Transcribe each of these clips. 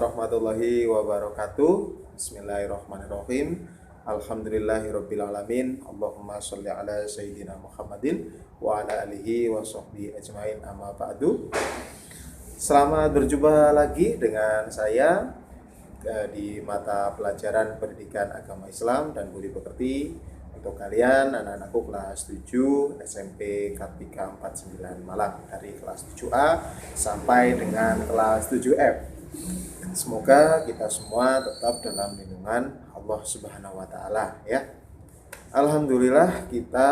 warahmatullahi wabarakatuh. Bismillahirrahmanirrahim. Alhamdulillahirrabbilalamin. Allahumma sholli ala sayyidina Muhammadin wa ala alihi wa sahbihi ajmain, amma ba'du. Selamat berjumpa lagi dengan saya di mata pelajaran pendidikan agama Islam dan budi pekerti untuk kalian anak-anakku kelas 7 SMP Kartika 49 Malang, dari kelas 7A sampai dengan kelas 7F. Semoga kita semua tetap dalam lindungan Allah Subhanahu wa taala ya. Alhamdulillah kita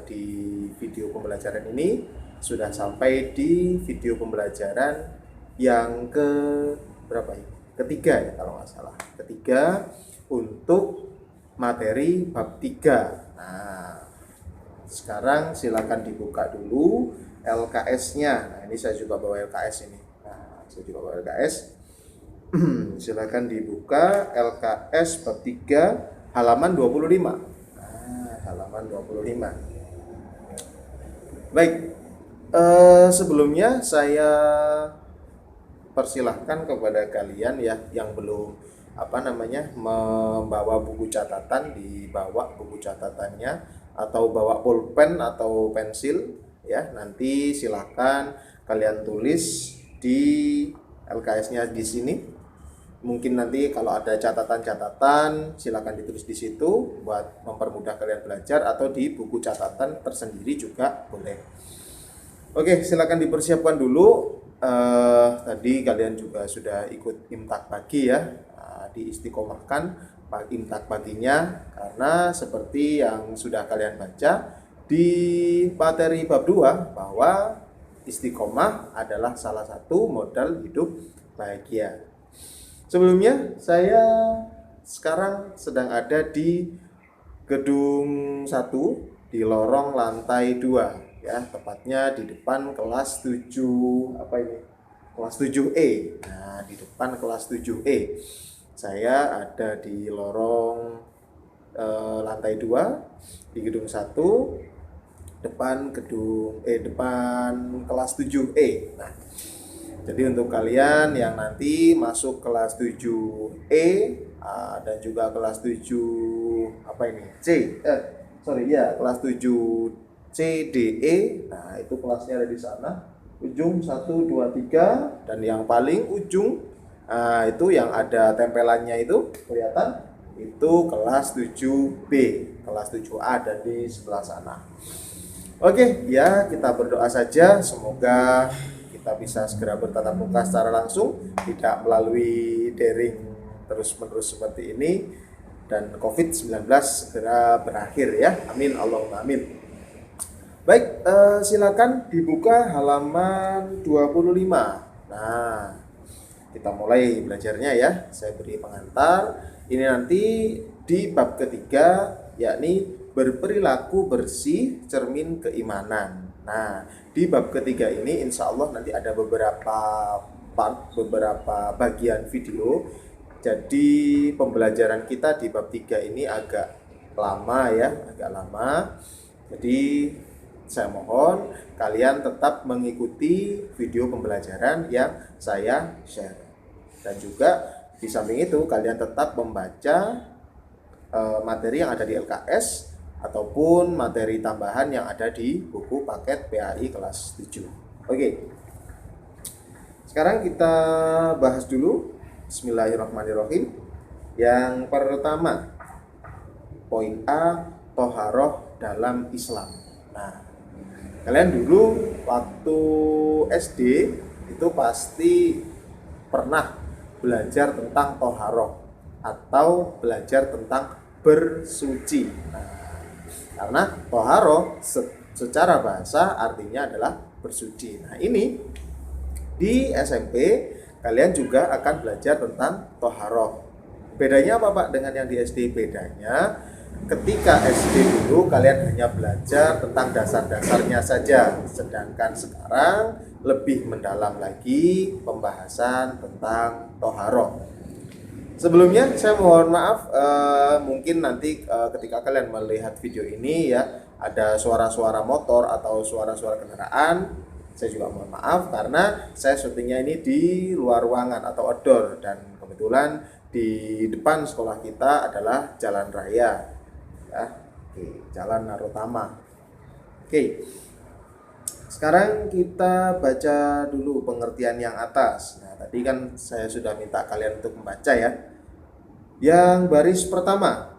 di video pembelajaran ini sudah sampai di video pembelajaran yang ke berapa ya? Ketiga ya kalau nggak salah. Ketiga untuk materi bab 3. Nah, sekarang silakan dibuka dulu LKS-nya. Nah, ini saya juga bawa LKS ini. Nah, saya juga bawa LKS. Silakan dibuka LKS bab 3 halaman 25. Nah, halaman 25. Baik. Sebelumnya saya persilahkan kepada kalian ya yang belum membawa buku catatan, dibawa buku catatannya atau bawa pulpen atau pensil ya. Nanti silakan kalian tulis di LKS-nya di sini. Mungkin nanti kalau ada catatan-catatan silakan ditulis di situ buat mempermudah kalian belajar, atau di buku catatan tersendiri juga boleh. Oke, silakan dipersiapkan dulu. Tadi kalian juga sudah ikut imtak pagi ya. Diistiqomahkan imtak paginya, karena seperti yang sudah kalian baca di materi bab 2 bahwa istiqomah adalah salah satu modal hidup bahagia. Sebelumnya saya sekarang sedang ada di gedung 1 di lorong lantai 2 ya, tepatnya di depan kelas 7 kelas 7E. Nah, di depan kelas 7E. Saya ada di lorong lantai 2 di gedung 1 depan kelas 7E. Nah, jadi untuk kalian yang nanti masuk kelas 7E dan juga kelas 7 kelas 7 CDE. Nah, itu kelasnya ada di sana. Ujung 1 2 3 dan yang paling ujung itu yang ada tempelannya itu kelihatan, itu kelas 7B, kelas 7A ada di sebelah sana. Oke, ya kita berdoa saja semoga kita bisa segera bertatap muka secara langsung, tidak melalui daring terus-menerus seperti ini, dan COVID-19 segera berakhir ya. Amin Allahumma amin. Baik, silakan dibuka halaman 25. Nah, kita mulai belajarnya ya. Saya beri pengantar. Ini nanti di bab ketiga, yakni berperilaku bersih cermin keimanan. Nah, di bab ketiga ini insya Allah nanti ada beberapa bagian video. Jadi pembelajaran kita di bab 3 ini agak lama ya, agak lama. Jadi saya mohon kalian tetap mengikuti video pembelajaran yang saya share. Dan juga di samping itu kalian tetap membaca materi yang ada di LKS ataupun materi tambahan yang ada di buku paket PAI kelas 7. Oke. Sekarang kita bahas dulu. Bismillahirrahmanirrahim. Yang pertama, poin A, toharoh dalam Islam. Nah, kalian dulu waktu SD itu pasti pernah belajar tentang toharoh atau belajar tentang bersuci. Nah, karena toharoh secara bahasa artinya adalah bersuci. Nah, ini di SMP kalian juga akan belajar tentang toharoh. Bedanya apa Pak dengan yang di SD? Bedanya ketika SD dulu kalian hanya belajar tentang dasar-dasarnya saja, sedangkan sekarang lebih mendalam lagi pembahasan tentang toharoh. Sebelumnya saya mohon maaf, mungkin nanti ketika kalian melihat video ini ya ada suara-suara motor atau suara-suara kendaraan. Saya juga mohon maaf karena saya syutingnya ini di luar ruangan atau outdoor, dan kebetulan di depan sekolah kita adalah jalan raya ya. Oke, Jalan Narotama. Oke. Sekarang kita baca dulu pengertian yang atas. Nah, tadi kan saya sudah minta kalian untuk membaca ya. Yang baris pertama,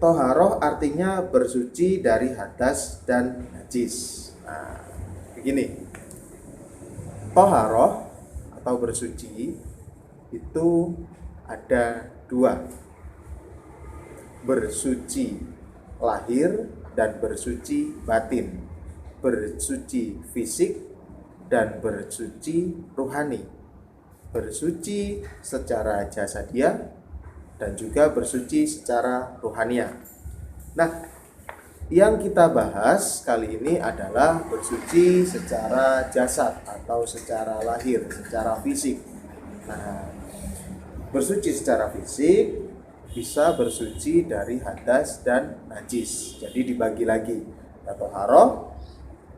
toharoh artinya bersuci dari hadas dan najis. Nah, begini. Toharoh atau bersuci itu ada dua. Bersuci lahir dan bersuci batin. Bersuci fisik dan bersuci ruhani. Bersuci secara jasadiah dan juga bersuci secara ruhaniah. Nah, yang kita bahas kali ini adalah bersuci secara jasad atau secara lahir, secara fisik. Nah, bersuci secara fisik bisa bersuci dari hadas dan najis. Jadi dibagi lagi.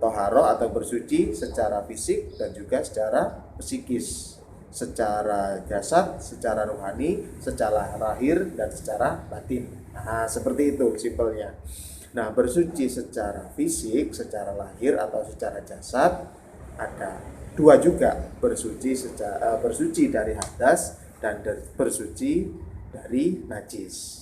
Toharo atau bersuci secara fisik dan juga secara psikis, secara jasad, secara rohani, secara lahir dan secara batin. Nah, seperti itu simpelnya. Nah, bersuci secara fisik, secara lahir atau secara jasad ada dua juga, bersuci dari hadas dan bersuci dari najis.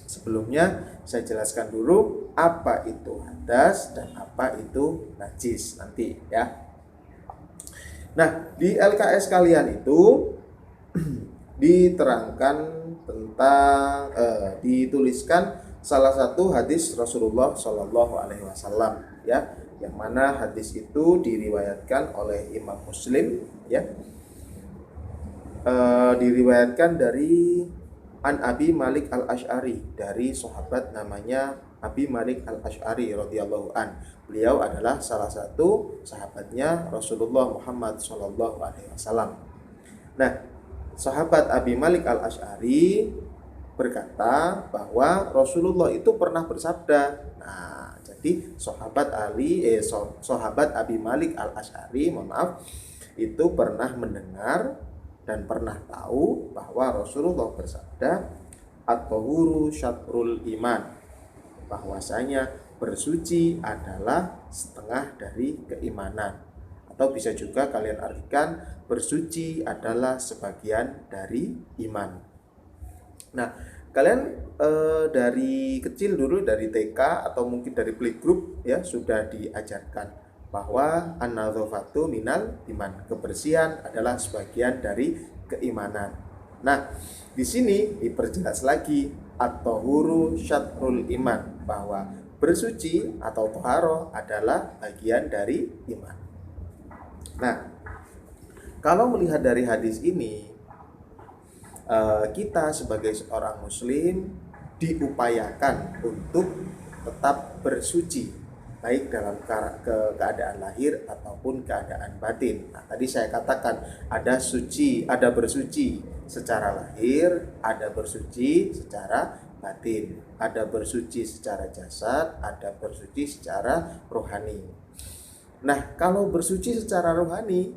Sebelumnya saya jelaskan dulu apa itu hadas dan apa itu najis nanti ya. Nah, di LKS kalian itu diterangkan tentang dituliskan salah satu hadis Rasulullah Shallallahu Alaihi Wasallam ya, yang mana hadis itu diriwayatkan oleh Imam Muslim ya, diriwayatkan dari An Abi Malik Al-Asy'ari, dari sahabat namanya Abi Malik Al-Asy'ari radhiyallahu an. Beliau adalah salah satu sahabatnya Rasulullah Muhammad sallallahu alaihi wasallam. Nah, sahabat Abi Malik Al-Asy'ari berkata bahwa Rasulullah itu pernah bersabda. Nah, jadi sahabat Abi Malik Al-Asy'ari, mohon maaf, itu pernah mendengar dan pernah tahu bahwa Rasulullah bersabda, at-tahuru syatrul iman, bahwasanya bersuci adalah setengah dari keimanan, atau bisa juga kalian artikan bersuci adalah sebagian dari iman. Nah, kalian dari kecil dulu, dari TK atau mungkin dari playgroup ya, sudah diajarkan bahwa an-nadzafatu minal iman, kebersihan adalah sebagian dari keimanan. Nah, di sini diperjelas lagi at-tahuru syatrul iman, bahwa bersuci atau toharo adalah bagian dari iman. Nah, kalau melihat dari hadis ini, kita sebagai seorang muslim diupayakan untuk tetap bersuci, baik dalam keadaan lahir ataupun keadaan batin. Nah, tadi saya katakan ada bersuci secara lahir, ada bersuci secara batin, ada bersuci secara jasad, ada bersuci secara rohani. Nah, kalau bersuci secara rohani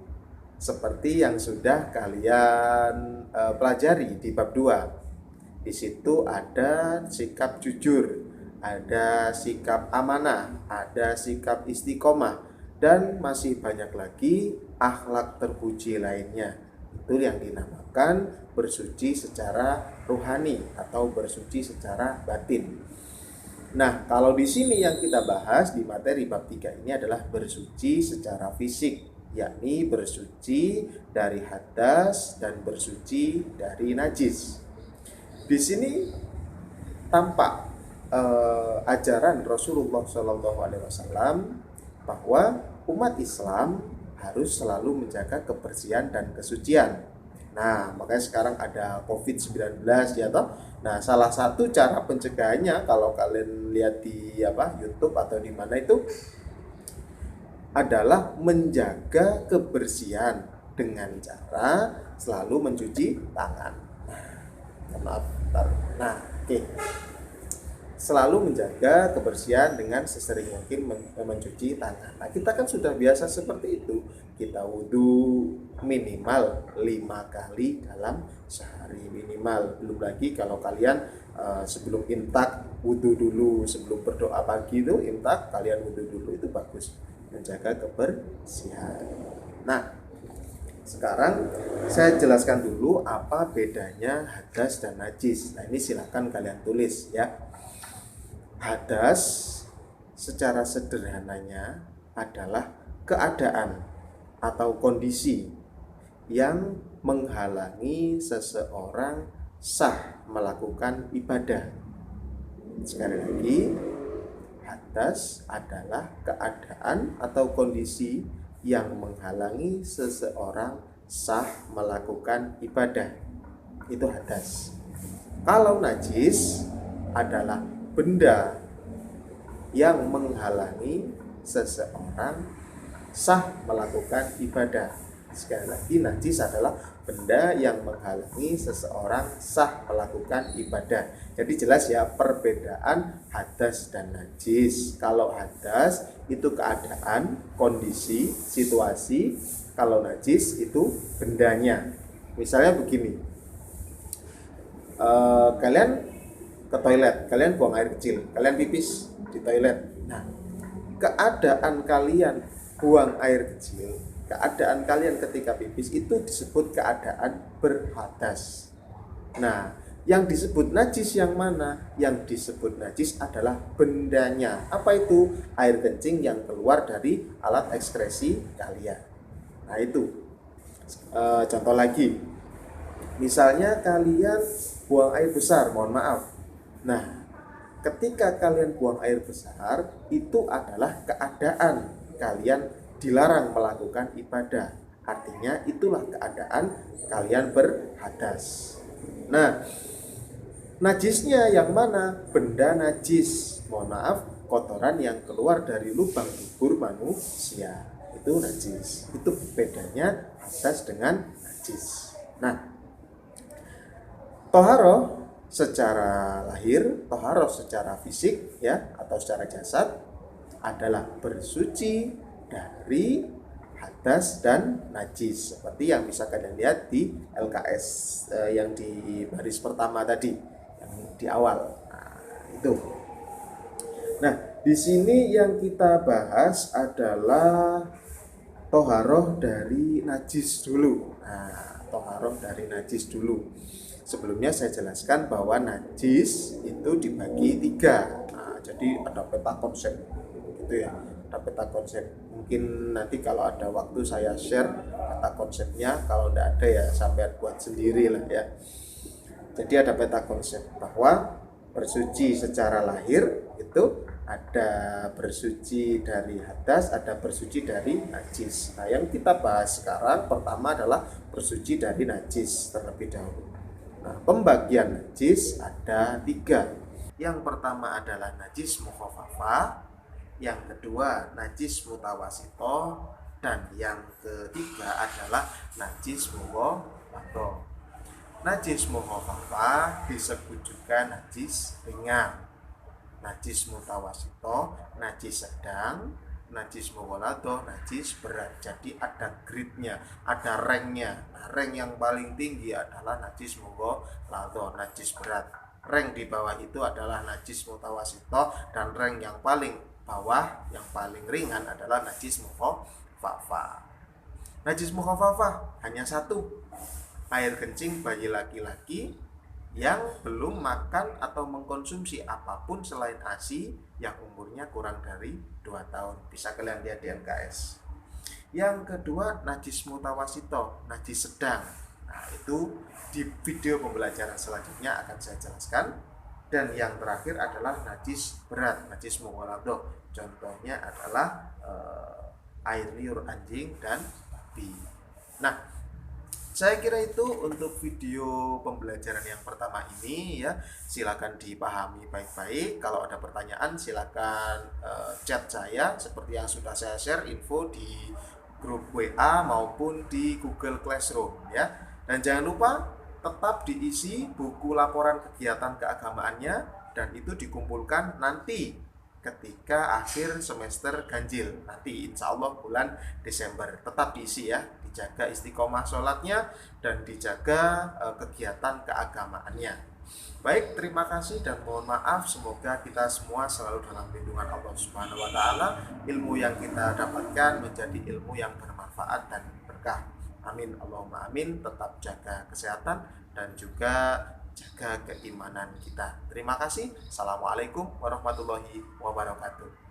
seperti yang sudah kalian pelajari di bab 2. Di situ ada sikap jujur, ada sikap amanah, ada sikap istiqomah, dan masih banyak lagi akhlak terpuji lainnya. Itu yang dinamakan bersuci secara rohani atau bersuci secara batin. Nah, kalau di sini yang kita bahas di materi bab 3 ini adalah bersuci secara fisik, yakni bersuci dari hadas dan bersuci dari najis. Di sini tampak ajaran Rasulullah SAW bahwa umat Islam harus selalu menjaga kebersihan dan kesucian. Nah, makanya sekarang ada COVID-19 ya toh. Nah, salah satu cara pencegahannya kalau kalian lihat di YouTube atau di mana itu adalah menjaga kebersihan dengan cara selalu mencuci tangan. Nah, oke. selalu menjaga kebersihan dengan sesering mungkin mencuci tangan. Nah, kita kan sudah biasa seperti itu. Kita wudhu minimal 5 kali dalam sehari minimal. Belum lagi kalau kalian sebelum imtak wudhu dulu, sebelum berdoa pagi itu imtak kalian wudhu dulu, itu bagus, menjaga kebersihan. Nah, sekarang saya jelaskan dulu apa bedanya hadas dan najis. Nah, ini silahkan kalian tulis ya. Hadas secara sederhananya adalah keadaan atau kondisi yang menghalangi seseorang sah melakukan ibadah. Sekali lagi, hadas adalah keadaan atau kondisi yang menghalangi seseorang sah melakukan ibadah. Itu hadas. Kalau najis adalah benda yang menghalangi seseorang sah melakukan ibadah. Sekali lagi, najis adalah benda yang menghalangi seseorang sah melakukan ibadah. Jadi jelas ya perbedaan hadas dan najis. Kalau hadas itu keadaan, kondisi, situasi. Kalau najis itu bendanya. Misalnya begini, kalian ke toilet, kalian buang air kecil, kalian pipis di toilet. Nah, keadaan kalian buang air kecil, keadaan kalian ketika pipis itu disebut keadaan berhadas. Nah, yang disebut najis yang mana? Yang disebut najis adalah bendanya. Apa itu? Air kencing yang keluar dari alat ekskresi kalian. Nah, itu contoh lagi. Misalnya kalian buang air besar, mohon maaf. Nah, ketika kalian buang air besar, itu adalah keadaan kalian dilarang melakukan ibadah. Artinya itulah keadaan kalian berhadas. Nah, najisnya yang mana? Benda najis. Mohon maaf, kotoran yang keluar dari lubang dubur manusia. Itu najis. Itu bedanya hadas dengan najis. Nah, toharoh secara lahir, toharoh secara fisik ya atau secara jasad adalah bersuci dari hadas dan najis, seperti yang bisa kalian lihat di LKS yang di baris pertama tadi, yang di awal. Nah, itu. Nah, di sini yang kita bahas adalah toharoh dari najis dulu. Nah, toharoh dari najis dulu. Sebelumnya saya jelaskan bahwa najis itu dibagi 3. Nah, jadi ada peta konsep gitu ya. Ada peta konsep. Mungkin nanti kalau ada waktu saya share peta konsepnya. Kalau tidak ada ya sampai buat sendiri lah ya. Jadi ada peta konsep bahwa bersuci secara lahir itu ada bersuci dari hadas, ada bersuci dari najis. Nah, yang kita bahas sekarang pertama adalah bersuci dari najis terlebih dahulu. Nah, pembagian najis ada 3. Yang pertama adalah najis mukhafafah, yang kedua najis mutawasito, dan yang ketiga adalah najis mughalladhah. Najis mukhafafah disebut juga najis ringan, najis mutawasito najis sedang, najis mughalladhah najis berat. Jadi ada grade-nya, ada rank-nya. Nah, rank yang paling tinggi adalah najis mughalladhah, najis berat. Rank di bawah itu adalah najis mutawasito, dan rank yang paling bawah, yang paling ringan adalah najis mukhafafah. Najis mukhafafah hanya 1, air kencing bayi laki-laki yang belum makan atau mengkonsumsi apapun selain ASI yang umurnya kurang dari 2 tahun. Bisa kalian lihat di LKS. Yang kedua najis mutawasito, najis sedang. Nah, itu di video pembelajaran selanjutnya akan saya jelaskan. Dan yang terakhir adalah najis berat, najis mughalladhah. Contohnya adalah air liur anjing dan babi. Nah, saya kira itu untuk video pembelajaran yang pertama ini ya. Silakan dipahami baik-baik. Kalau ada pertanyaan silakan chat saya seperti yang sudah saya share info di grup WA maupun di Google Classroom ya. Dan jangan lupa tetap diisi buku laporan kegiatan keagamaannya dan itu dikumpulkan nanti ketika akhir semester ganjil nanti insya Allah bulan Desember. Tetap diisi ya, dijaga istiqomah sholatnya dan dijaga kegiatan keagamaannya. Baik, terima kasih dan mohon maaf. Semoga kita semua selalu dalam lindungan Allah Subhanahu wa taala. Ilmu yang kita dapatkan menjadi ilmu yang bermanfaat dan berkah. Amin Allahumma amin. Tetap jaga kesehatan dan juga jaga keimanan kita. Terima kasih. Assalamualaikum warahmatullahi wabarakatuh.